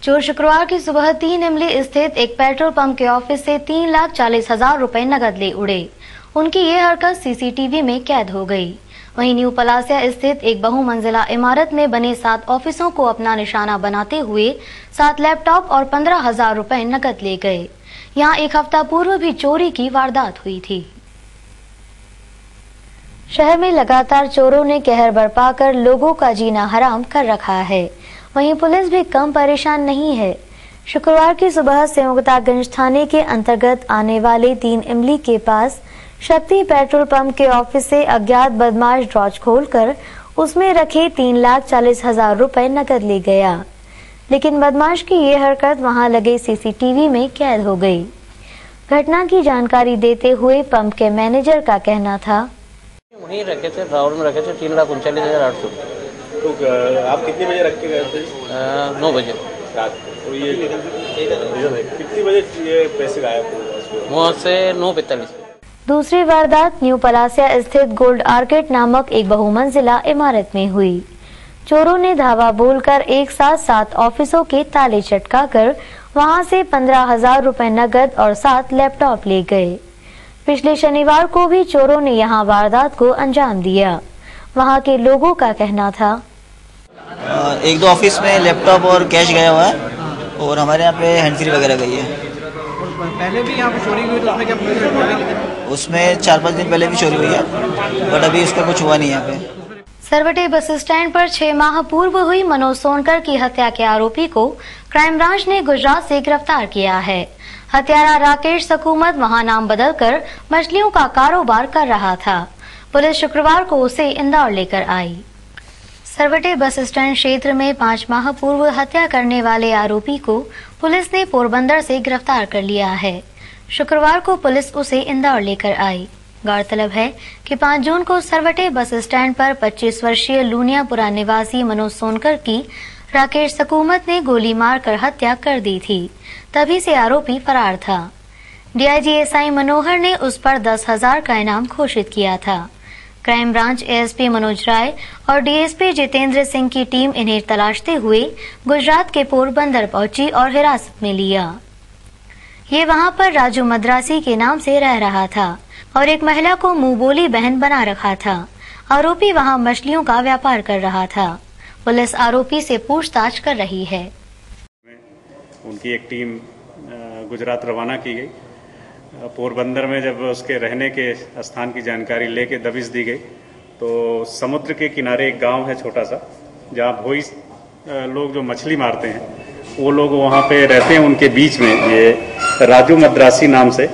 चोर शुक्रवार की सुबह 3 इमली स्थित एक पेट्रोल पंप के ऑफिस से 3,40,000 रुपए नकद ले उड़े। उनकी ये हरकत सीसीटीवी में कैद हो गई। वहीं न्यू पलासिया स्थित एक बहुमंजिला इमारत में बने 7 ऑफिसों को अपना निशाना बनाते हुए 7 लैपटॉप और 15,000 रुपए नकद ले गए। यहाँ एक हफ्ता पूर्व भी चोरी की वारदात हुई थी। शहर में लगातार चोरों ने कहर बरपा कर लोगों का जीना हराम कर रखा है। वहीं पुलिस भी कम परेशान नहीं है। शुक्रवार की सुबह संयुक्तागंज थाने के अंतर्गत आने वाले 3 इमली के पास शक्ति पेट्रोल पंप के ऑफिस से अज्ञात बदमाश ड्रॉज खोलकर उसमें रखे 3,40,000 रुपए नकद ले गया। लेकिन बदमाश की ये हरकत वहां लगे सीसीटीवी में कैद हो गई। घटना की जानकारी देते हुए पंप के मैनेजर का कहना था, वहीं रखे थे, ड्रावर में रखे थे 3,39,800। तो आप कितने बजे रख के गए थे? 9 बजे रात को। तो ये कितने बजे ये पैसे गायब? वहाँ से 9:45। दूसरी वारदात न्यू पलासिया स्थित गोल्ड आर्किड नामक एक बहुमंजिला इमारत में हुई। चोरों ने धावा बोलकर एक साथ 7 ऑफिसों के ताले चटकाकर वहां से 15,000 रुपए नकद और 7 लैपटॉप ले गए। पिछले शनिवार को भी चोरों ने यहां वारदात को अंजाम दिया। वहां के लोगों का कहना था, 1-2 ऑफिस में लैपटॉप और कैश गया हुआ है और हमारे यहाँ पे हैंड फ्री वगैरह गई है। पहले भी यहाँ पे चोरी हुई तो उसमें क्या? उसमें 4-5 दिन पहले भी चोरी हुई है, बट अभी उसका कुछ हुआ नहीं यहाँ पे। सरवटे बस स्टैंड पर 6 माह पूर्व हुई मनोज सोनकर की हत्या के आरोपी को क्राइम ब्रांच ने गुजरात से गिरफ्तार किया है। हत्यारा राकेश सकूमत वहां नाम बदलकर मछलियों का कारोबार कर रहा था। पुलिस शुक्रवार को उसे इंदौर लेकर आई। सरवटे बस स्टैंड क्षेत्र में 5 माह पूर्व हत्या करने वाले आरोपी को पुलिस ने पोरबंदर से गिरफ्तार कर लिया है। शुक्रवार को पुलिस उसे इंदौर लेकर आई। गौरतलब है कि 5 जून को सरवटे बस स्टैंड पर 25 वर्षीय लूनियापुरा निवासी मनोज सोनकर की राकेश सकूमत ने गोली मारकर हत्या कर दी थी। तभी से आरोपी फरार था। डीआईजी एसआई मनोहर ने उस पर 10,000 का इनाम घोषित किया था। क्राइम ब्रांच एएसपी मनोज राय और डीएसपी जितेंद्र सिंह की टीम इन्हें तलाशते हुए गुजरात के पोरबंदर पहुंची और हिरासत में लिया। ये वहां पर राजू मद्रासी के नाम से रह रहा था और एक महिला को मुंह बोली बहन बना रखा था। आरोपी वहां मछलियों का व्यापार कर रहा था। पुलिस आरोपी से पूछताछ कर रही है। उनकी एक टीम गुजरात रवाना की गई। पोरबंदर में जब उसके रहने के स्थान की जानकारी लेके दबिश दी गई तो समुद्र के किनारे एक गांव है छोटा सा, जहां भोई लोग जो मछली मारते हैं वो लोग वहां पे रहते हैं। उनके बीच में ये राजू मद्रासी नाम से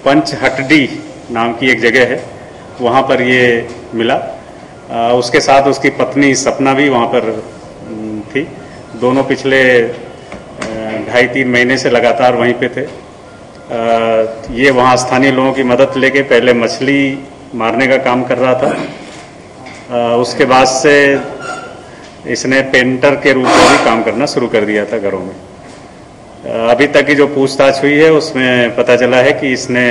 पंचहट्टी नाम की एक जगह है, वहां पर ये मिला। उसके साथ उसकी पत्नी सपना भी वहां पर थी। दोनों पिछले 2.5-3 महीने से लगातार वहीं पे थे। ये वहाँ स्थानीय लोगों की मदद लेके पहले मछली मारने का काम कर रहा था। उसके बाद से इसने पेंटर के रूप में भी काम करना शुरू कर दिया था घरों में। अभी तक की जो पूछताछ हुई है उसमें पता चला है कि इसने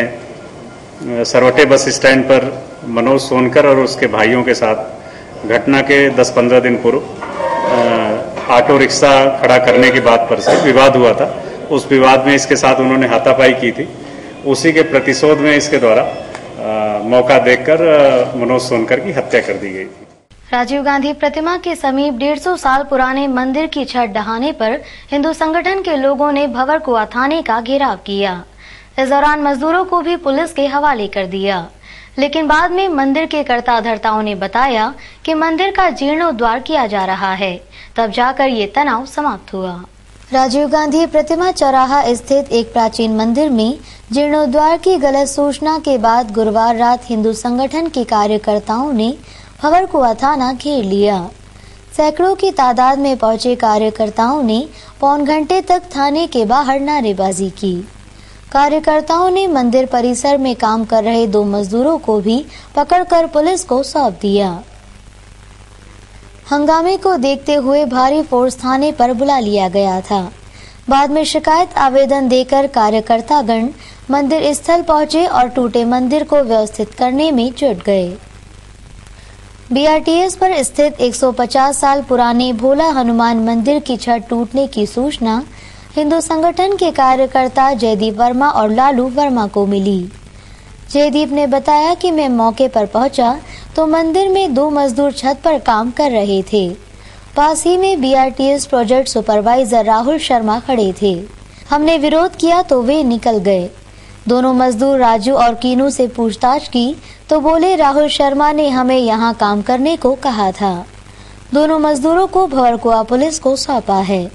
सरवटे बस स्टैंड पर मनोज सोनकर और उसके भाइयों के साथ घटना के 10-15 दिन पूर्व ऑटो रिक्शा खड़ा करने की बात पर से विवाद हुआ था। उस विवाद में इसके साथ उन्होंने हाथापाई की थी। उसी के प्रतिशोध में इसके द्वारा मौका देखकर मनोज सोनकर की हत्या कर दी गई थी। राजीव गांधी प्रतिमा के समीप 150 साल पुराने मंदिर की छत ढहाने पर हिंदू संगठन के लोगों ने भंवरकुआ थाने का घेराव किया। इस दौरान मजदूरों को भी पुलिस के हवाले कर दिया, लेकिन बाद में मंदिर के कर्ता धर्ताओं ने बताया कि मंदिर का जीर्णोद्धार किया जा रहा है। तब जाकर ये तनाव समाप्त हुआ। राजीव गांधी प्रतिमा चौराहा स्थित एक प्राचीन मंदिर में जीर्णोद्धार की गलत सूचना के बाद गुरुवार रात हिंदू संगठन के कार्यकर्ताओं ने भंवरकुआ थाना घेर लिया। सैकड़ों की तादाद में पहुंचे कार्यकर्ताओं ने पौन घंटे तक थाने के बाहर नारेबाजी की। कार्यकर्ताओं ने मंदिर परिसर में काम कर रहे 2 मजदूरों को भी पकड़कर पुलिस को सौंप दिया। हंगामे को देखते हुए भारी फोर्स थाने पर बुला लिया गया था। बाद में शिकायत आवेदन देकर कार्यकर्तागण मंदिर स्थल पहुंचे और टूटे मंदिर को व्यवस्थित करने में जुट गए। बीआरटीएस पर स्थित 150 साल पुराने भोला हनुमान मंदिर की छत टूटने की सूचना हिंदू संगठन के कार्यकर्ता जयदीप वर्मा और लालू वर्मा को मिली। जयदीप ने बताया कि मैं मौके पर पहुंचा तो मंदिर में 2 मजदूर छत पर काम कर रहे थे। पास ही में BRTS project supervisor Rahul Sharma खड़े थे। हमने विरोध किया तो वे निकल गए। दोनों मजदूर राजू और कीनू से पूछताछ की तो बोले राहुल शर्मा ने हमें यहाँ काम करने को कहा था। दोनों मजदूरों को भवरकुआ पुलिस को सौंपा है।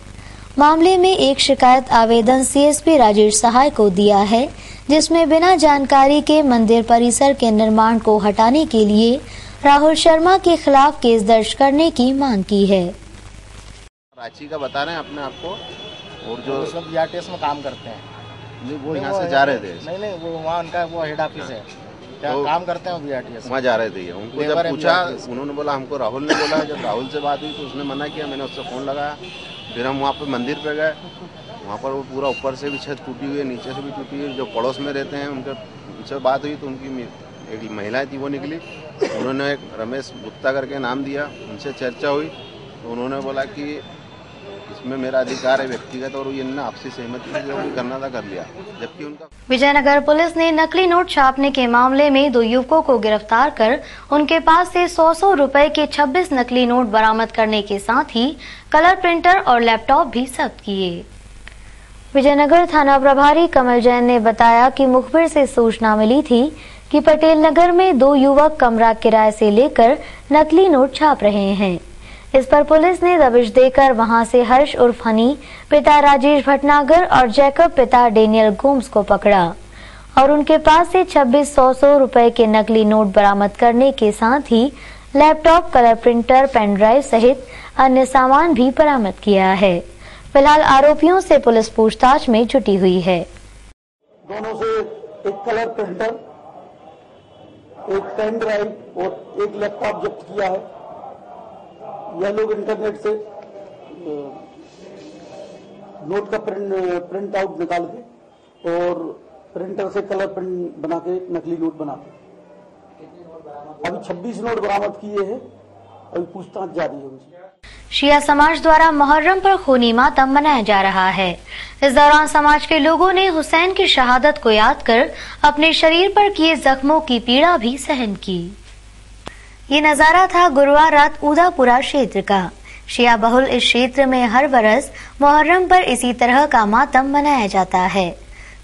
मामले में एक शिकायत आवेदन सीएसपी राजेश सहाय को दिया है, जिसमें बिना जानकारी के मंदिर परिसर के निर्माण को हटाने के लिए राहुल शर्मा के खिलाफ केस दर्ज करने की मांग की है। रांची का बता रहे हैं अपने आप को, और जो सब बीआरटीएस में काम करते हैं। नहीं, वो यहाँ से जा रहे थे। नहीं, वो वहाँ उनका वो हेड ऑफिस है, क्या तो काम करते हैं बीआरटीएस। वहाँ जा रहे थे। उनको जब पूछा, उन्होंने बोला हमको राहुल ने बोला। जब राहुल से बात हुई तो उसने मना किया। मैंने उससे फ़ोन लगाया, फिर हम वहाँ पे मंदिर पे गए। वहाँ पर वो पूरा ऊपर से भी छत टूटी हुई है, नीचे से भी टूटी हुई है। जो पड़ोस में रहते हैं उनसे बात हुई तो उनकी एक महिला थी, वो निकली। उन्होंने एक रमेश गुप्ता करके नाम दिया, उनसे चर्चा हुई तो उन्होंने बोला कि इसमें मेरा अधिकार है व्यक्तिगत, और ये आपसी सहमति से जो भी करना था कर लिया। जबकि उनका विजयनगर पुलिस ने नकली नोट छापने के मामले में 2 युवकों को गिरफ्तार कर उनके पास से 100 रुपए के 26 नकली नोट बरामद करने के साथ ही कलर प्रिंटर और लैपटॉप भी जब्त किए। विजयनगर थाना प्रभारी कमल जैन ने बताया कि मुखबिर से सूचना मिली थी कि पटेल नगर में 2 युवक कमरा किराए से लेकर नकली नोट छाप रहे हैं। इस पर पुलिस ने दबिश देकर वहां से हर्ष उर्फ हनी पिता राजेश भटनागर और जैकब पिता डेनियल गोम्स को पकड़ा और उनके पास से 2600 रुपए के नकली नोट बरामद करने के साथ ही laptop, colour printer, pen drive सहित अन्य सामान भी बरामद किया है। फिलहाल आरोपियों से पुलिस पूछताछ में जुटी हुई है। दोनों से एक कलर प्रिंटर, एक पेन ड्राइव और एक लैपटॉप जब्त किया है। यह लोग इंटरनेट से नोट का प्रिंट आउट निकाल के और प्रिंटर से कलर प्रिंट बना के नकली नोट बनाते। अभी 26 नोट बरामद किए हैं। अभी पूछताछ जारी है। शिया समाज द्वारा मुहर्रम पर खूनी मातम मनाया जा रहा है। इस दौरान समाज के लोगों ने हुसैन की शहादत को याद कर अपने शरीर पर किए जख्मों की पीड़ा भी सहन की। ये नजारा था गुरुवार रात उदापुरा क्षेत्र का। शिया बहुल इस क्षेत्र में हर बरस मुहर्रम पर इसी तरह का मातम मनाया जाता है।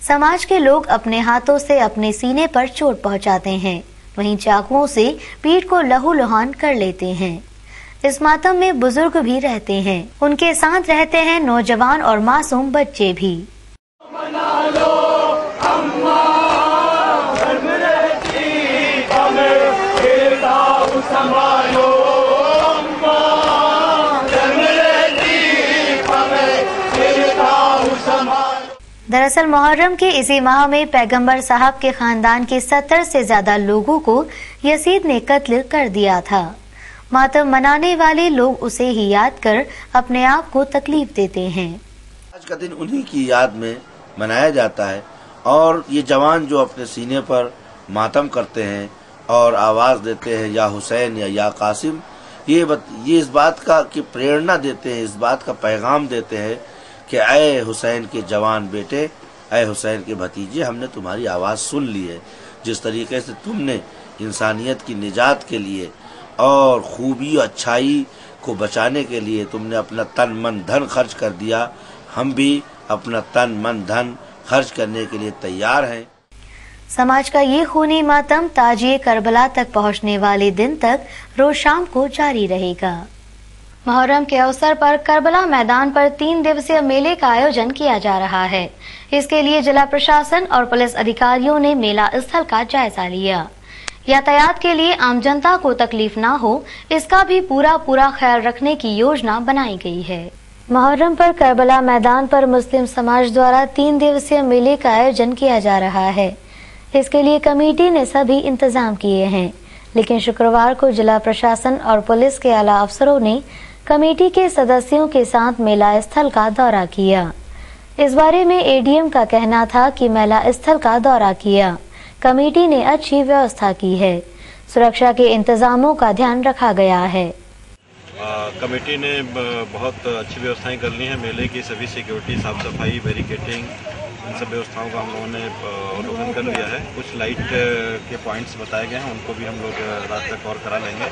समाज के लोग अपने हाथों से अपने सीने पर चोट पहुंचाते हैं, वहीं चाकुओं से पीठ को लहूलुहान कर लेते हैं। इस मातम में बुजुर्ग भी रहते हैं, उनके साथ रहते हैं नौजवान और मासूम बच्चे भी। दरअसल मुहर्रम के इसी माह में पैगंबर साहब के खानदान के 70 से ज्यादा लोगों को यजीद ने कत्ल कर दिया था। मातम मनाने वाले लोग उसे ही याद कर अपने आप को तकलीफ देते हैं। आज का दिन उन्हीं की याद में मनाया जाता है और ये जवान जो अपने सीने पर मातम करते हैं और आवाज देते हैं या हुसैन या कासिम, ये इस बात का की प्रेरणा देते हैं, इस बात का पैगाम देते हैं कि ऐ हुसैन के जवान बेटे, ऐ हुसैन के भतीजे, हमने तुम्हारी आवाज़ सुन ली है। जिस तरीके से तुमने इंसानियत की निजात के लिए और खूबी और अच्छाई को बचाने के लिए तुमने अपना तन मन धन खर्च कर दिया, हम भी अपना तन मन धन खर्च करने के लिए तैयार हैं। समाज का ये खूनी मातम ताजिए करबला तक पहुंचने वाले दिन तक रोज शाम को जारी रहेगा। मुहर्रम के अवसर पर करबला मैदान पर 3 दिवसीय मेले का आयोजन किया जा रहा है। इसके लिए जिला प्रशासन और पुलिस अधिकारियों ने मेला स्थल का जायजा लिया। यातायात के लिए आम जनता को तकलीफ न हो, इसका भी पूरा ख्याल रखने की योजना बनाई गई है। मुहर्रम पर करबला मैदान पर मुस्लिम समाज द्वारा 3 दिवसीय मेले का आयोजन किया जा रहा है। इसके लिए कमेटी ने सभी इंतजाम किए हैं, लेकिन शुक्रवार को जिला प्रशासन और पुलिस के आला अफसरों ने कमेटी के सदस्यों के साथ मेला स्थल का दौरा किया। इस बारे में एडीएम का कहना था कि मेला स्थल का दौरा किया, कमेटी ने अच्छी व्यवस्था की है। सुरक्षा के इंतजामों का ध्यान रखा गया है। कमेटी ने बहुत अच्छी व्यवस्थाएं कर ली हैं। मेले की सभी सिक्योरिटी, साफ सफाई, बैरिकेटिंग, इन सब व्यवस्थाओं का हम लोगों ने अवलोकन कर लिया है। कुछ लाइट के पॉइंट्स बताए गए हैं, उनको भी हम लोग रात तक और करा लेंगे।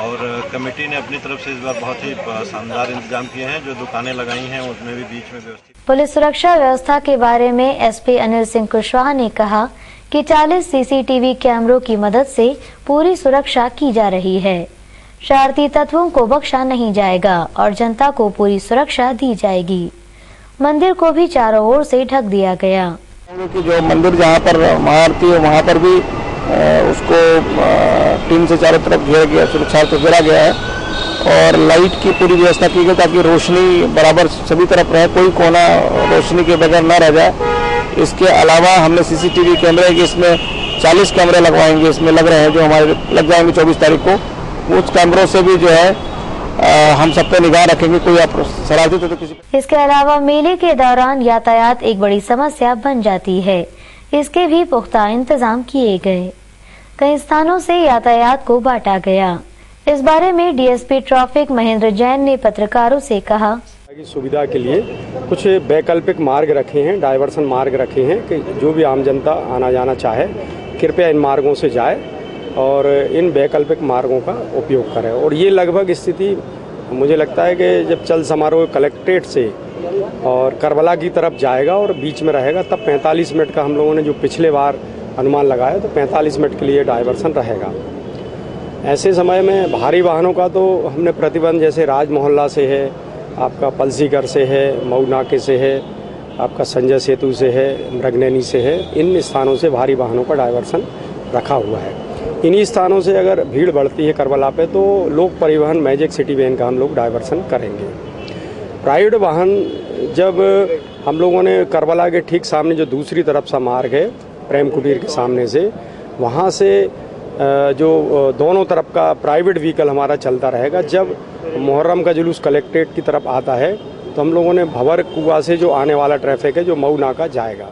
और कमेटी ने अपनी तरफ से इस बार बहुत ही शानदार इंतजाम किए हैं। जो दुकानें लगाई हैं उसमें भी बीच में व्यवस्थित। पुलिस सुरक्षा व्यवस्था के बारे में एसपी अनिल सिंह कुशवाहा ने कहा कि 40 सीसीटीवी कैमरों की मदद से पूरी सुरक्षा की जा रही है। शरारती तत्वों को बख्शा नहीं जाएगा और जनता को पूरी सुरक्षा दी जाएगी। मंदिर को भी चारों ओर से ढक दिया गया। कि जो मंदिर जहाँ पर महाआरती है वहाँ पर भी उसको टीम से चारों तरफ घेरा गया, सुरक्षा से घेरा गया है और लाइट की पूरी व्यवस्था की गई ताकि रोशनी बराबर सभी तरफ रहे, कोई कोना रोशनी के बगैर न रह जाए। इसके अलावा हमने सीसीटीवी कैमरे की इसमें 40 कैमरे लगवाएंगे, इसमें लग रहे हैं जो हमारे लग जाएंगे 24 तारीख को। उस कैमरों से भी जो है हम सब पे निगाह रखेंगे, कोई शरारती तो किसी। इसके अलावा मेले के दौरान यातायात एक बड़ी समस्या बन जाती है, इसके भी पुख्ता इंतजाम किए गए। कई स्थानों से यातायात को बांटा गया। इस बारे में डीएसपी ट्रैफिक महेंद्र जैन ने पत्रकारों से कहा की सुविधा के लिए कुछ वैकल्पिक मार्ग रखे हैं, डायवर्सन मार्ग रखे हैं कि जो भी आम जनता आना जाना चाहे कृपया इन मार्गों से जाए और इन वैकल्पिक मार्गों का उपयोग करें। और ये लगभग स्थिति मुझे लगता है कि जब चल समारोह कलेक्ट्रेट से और करबला की तरफ जाएगा और बीच में रहेगा तब 45 मिनट का हम लोगों ने जो पिछले बार अनुमान लगाया तो 45 मिनट के लिए डायवर्सन रहेगा। ऐसे समय में भारी वाहनों का तो हमने प्रतिबंध, जैसे राज मोहल्ला से है, आपका पलसीगर से है, मऊ नाके से है, आपका संजय सेतु से है, मृगनैनी से है, इन स्थानों से भारी वाहनों का डायवर्सन रखा हुआ है। इन्हीं स्थानों से अगर भीड़ बढ़ती है करबला पे तो लोक परिवहन मैजिक सिटी वैन का हम लोग डायवर्सन करेंगे। प्राइवेट वाहन जब हम लोगों ने करबला के ठीक सामने जो दूसरी तरफ सा मार्ग है प्रेम कुटीर के सामने से, वहाँ से जो दोनों तरफ का प्राइवेट व्हीकल हमारा चलता रहेगा। जब मुहर्रम का जुलूस कलेक्ट्रेट की तरफ आता है तो हम लोगों ने भंवर कुआ से जो आने वाला ट्रैफिक है जो मऊ नाका जाएगा।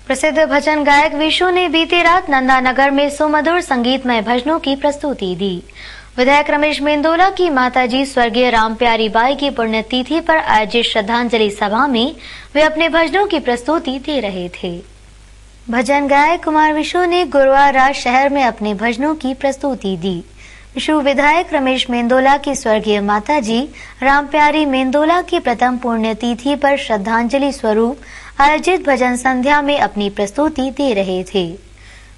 प्रसिद्ध भजन गायक विशु ने बीती रात नंदानगर में सुमधुर संगीतमय भजनों की प्रस्तुति दी। विधायक रमेश मेंदोला की माताजी स्वर्गीय रामप्यारी बाई की पुण्यतिथि पर आयोजित श्रद्धांजलि सभा में वे अपने भजनों की प्रस्तुति दे रहे थे। भजन गायक कुमार विशु ने गुरुवार रात शहर में अपने भजनों की प्रस्तुति दी। विशु विधायक रमेश मेंदोला की स्वर्गीय माताजी रामप्यारी मेंदोला की प्रथम पुण्यतिथि पर श्रद्धांजलि स्वरूप आयोजित भजन संध्या में अपनी प्रस्तुति दे रहे थे।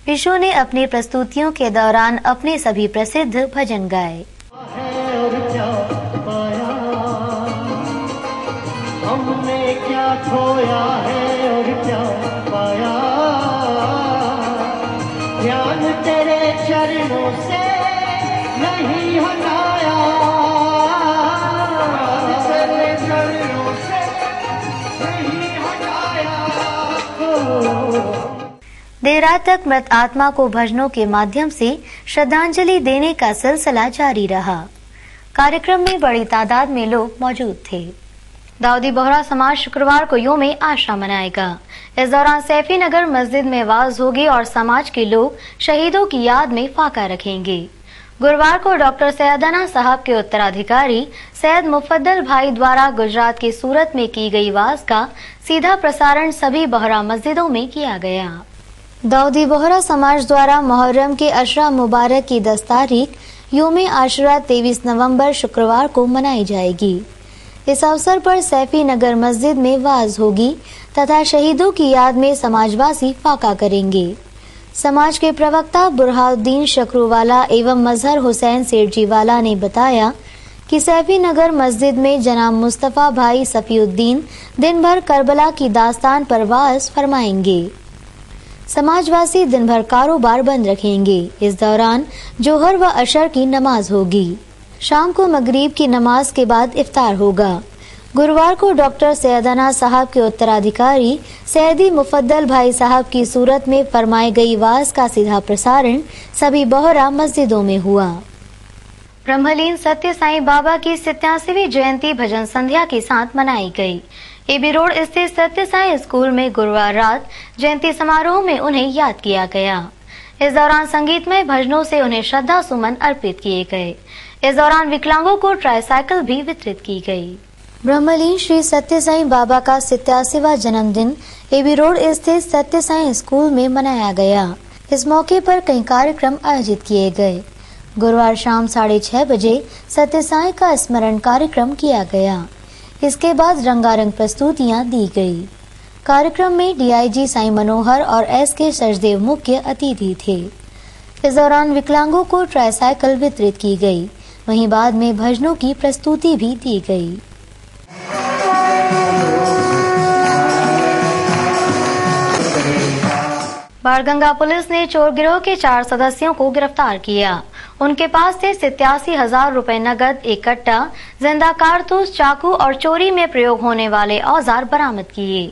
विशु ने अपनी प्रस्तुतियों के दौरान अपने सभी प्रसिद्ध भजन गाए। हमने क्या खोया है और क्या पाया, ध्यान तेरे चरणों से नहीं हटाया, तेरे चरणों से नहीं हटाया। देर रात तक मृत आत्मा को भजनों के माध्यम से श्रद्धांजलि देने का सिलसिला जारी रहा। कार्यक्रम में बड़ी तादाद में लोग मौजूद थे। दाऊदी बोहरा समाज शुक्रवार को यौम आशा मनाएगा। इस दौरान सैफी नगर मस्जिद में वाज होगी और समाज के लोग शहीदों की याद में फाका रखेंगे। गुरुवार को डॉक्टर सैयदना साहब के उत्तराधिकारी सैयद मुफद्दल भाई द्वारा गुजरात के सूरत में की गई वाज का सीधा प्रसारण सभी बोहरा मस्जिदों में किया गया। दाऊदी बोहरा समाज द्वारा मुहर्रम के अशरा मुबारक की 10 तारीख यौम आशुरा 23 नवंबर शुक्रवार को मनाई जाएगी। इस अवसर पर सैफी नगर मस्जिद में वाज होगी तथा शहीदों की याद में समाजवासी फाका करेंगे। समाज के प्रवक्ता बुरहानुद्दीन शकरूवाला एवं मजहर हुसैन सेठजीवाला ने बताया कि सैफी नगर मस्जिद में जनाब मुस्तफा भाई सफीउद्दीन दिन भर करबला की दास्तान पर वाज फरमाएंगे। समाजवासी दिन भर कारोबार बंद रखेंगे। इस दौरान जोहर व अशर की नमाज होगी। शाम को मगरिब की नमाज के बाद इफ्तार होगा। गुरुवार को डॉक्टर सैयदना साहब के उत्तराधिकारी सैयदी मुफद्दल भाई साहब की सूरत में फरमाई गई वाज का सीधा प्रसारण सभी बोहरा मस्जिदों में हुआ। ब्रह्मलीन सत्य साईं बाबा की 87वीं जयंती भजन संध्या के साथ मनाई गई। एबी रोड स्थित सत्य साईं स्कूल में गुरुवार रात जयंती समारोह में उन्हें याद किया गया। इस दौरान संगीतमय भजनों से उन्हें श्रद्धा सुमन अर्पित किए गए। इस दौरान विकलांगों को ट्राईसाइकिल भी वितरित की गई। ब्रह्मलीन श्री सत्य साईं बाबा का 87वां जन्मदिन एबी रोड स्थित सत्य साईं स्कूल में मनाया गया। इस मौके पर कई कार्यक्रम आयोजित किए गए। गुरुवार शाम 6:30 बजे सत्य साईं का स्मरण कार्यक्रम किया गया। इसके बाद रंगारंग प्रस्तुतियां दी गई। कार्यक्रम में डीआईजी साईं मनोहर और एसके सचदेव मुख्य अतिथि थे। इस दौरान विकलांगों को ट्राईसाइकिल वितरित की गई। वहीं बाद में भजनों की प्रस्तुति भी दी गई। बाणगंगा पुलिस ने चोर गिरोह के 4 सदस्यों को गिरफ्तार किया। उनके पास से 87,000 रुपए नगद, एक कट्टा, जिंदा कारतूस, चाकू और चोरी में प्रयोग होने वाले औजार बरामद किए।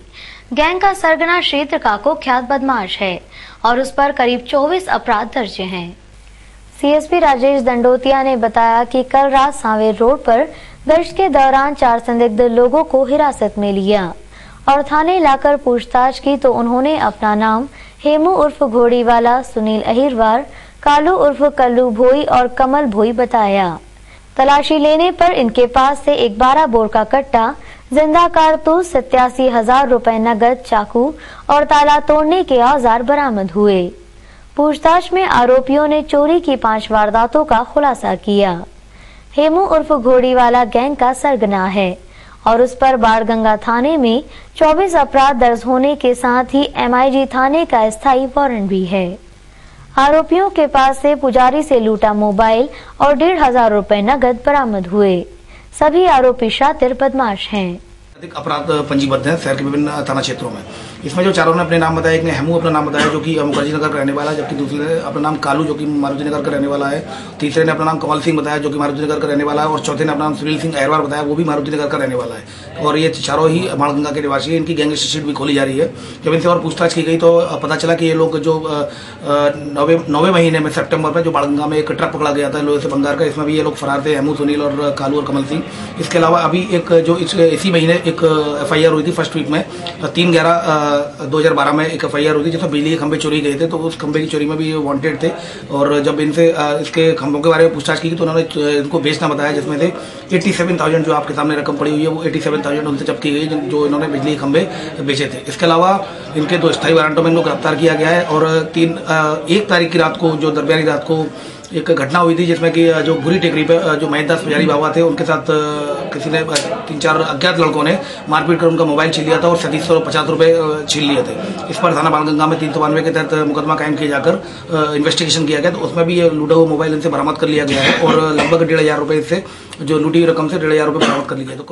गैंग का सरगना क्षेत्र का कुख्यात बदमाश है और उस पर करीब 24 अपराध दर्ज हैं। सीएसपी राजेश दंडोतिया ने बताया कि कल रात सांवेर रोड पर गश्त के दौरान 4 संदिग्ध लोगों को हिरासत में लिया और थाने लाकर पूछताछ की तो उन्होंने अपना नाम हेमू उर्फ घोड़ीवाला, सुनील अहिरवार, कालू उर्फ कल्लू भोई और कमल भोई बताया। तलाशी लेने पर इनके पास से एक 12 बोर का कट्टा, जिंदा कारतूस, 87,000 रुपए नगद, चाकू और ताला तोड़ने के औजार बरामद हुए। पूछताछ में आरोपियों ने चोरी की 5 वारदातों का खुलासा किया। हेमू उर्फ घोड़ीवाला गैंग का सरगना है और उस पर बाणगंगा थाने में 24 अपराध दर्ज होने के साथ ही MIG थाने का स्थायी वारंट भी है। आरोपियों के पास से पुजारी से लूटा मोबाइल और 1,500 रुपए नगद बरामद हुए। सभी आरोपी शातिर बदमाश हैं। अधिक अपराध पंजीबद्ध है शहर के विभिन्न थाना क्षेत्रों में। इसमें जो चारों ने अपने नाम बताया, एक ने हेमू अपना नाम बताया जो कि मुखर्जी नगर का रहने वाला है, जबकि दूसरे ने अपना नाम कालू जो कि मारुति नगर का रहने वाला है, तीसरे ने अपना नाम कमल सिंह बताया जो कि मारुति नगर का रहने वाला है और चौथे ने अपना नाम सुनील सिंह अहिरवार बताया, वो भी मारुति नगर का रहने वाला है और ये चारों ही बाणगंगा के निवासी है। इनकी गैंगस्टर शीट भी खोली जा रही है। जब इनसे और पूछताछ की गई तो पता चला कि ये लोग जो 9वें महीने में सितंबर में जो बाणगंगा में एक ट्रक पकड़ा गया था लोहे से बंगार का, इसमें भी ये लोग फरार थे, हेमू, सुनील और कालू और कमल सिंह। इसके अलावा अभी एक जो इसी महीने एक FIR हुई थी फर्स्ट वीक में 3/11/2012 में एक FIR हुई थी जिसमें बिजली के खंभे चोरी गए थे, तो उस खंभे की चोरी में भी वांटेड थे। और जब इनसे इसके खंभों के बारे में पूछताछ की तो उन्होंने इनको बेचना बताया, जिसमें से 87,000 जो आपके सामने रकम पड़ी हुई है वो 87,000 उनसे जब्त की गई जो इन्होंने बिजली के खंभे बेचे थे। इसके अलावा इनके 2 स्थायी वारंटों में इनको गिरफ्तार किया गया है और 1 तारीख की रात को जो दरमियानी रात को एक घटना हुई थी जिसमें कि जो भूरी टेकरी पे जो महेंद्रदास पुजारी बाबा थे उनके साथ किसी ने 3-4 अज्ञात लड़कों ने मारपीट कर उनका मोबाइल छीन लिया था और 3750 रुपए छीन लिए थे। इस पर थाना बाणगंगा में 392 के तहत मुकदमा कायम किया जाकर इन्वेस्टिगेशन किया गया, तो उसमें भी ये लूटा हुआ मोबाइल इनसे बरामद कर लिया गया है और लगभग 1,500 रुपए से जो लूटी रकम से 1,500 रुपए बरामद कर लिया। तो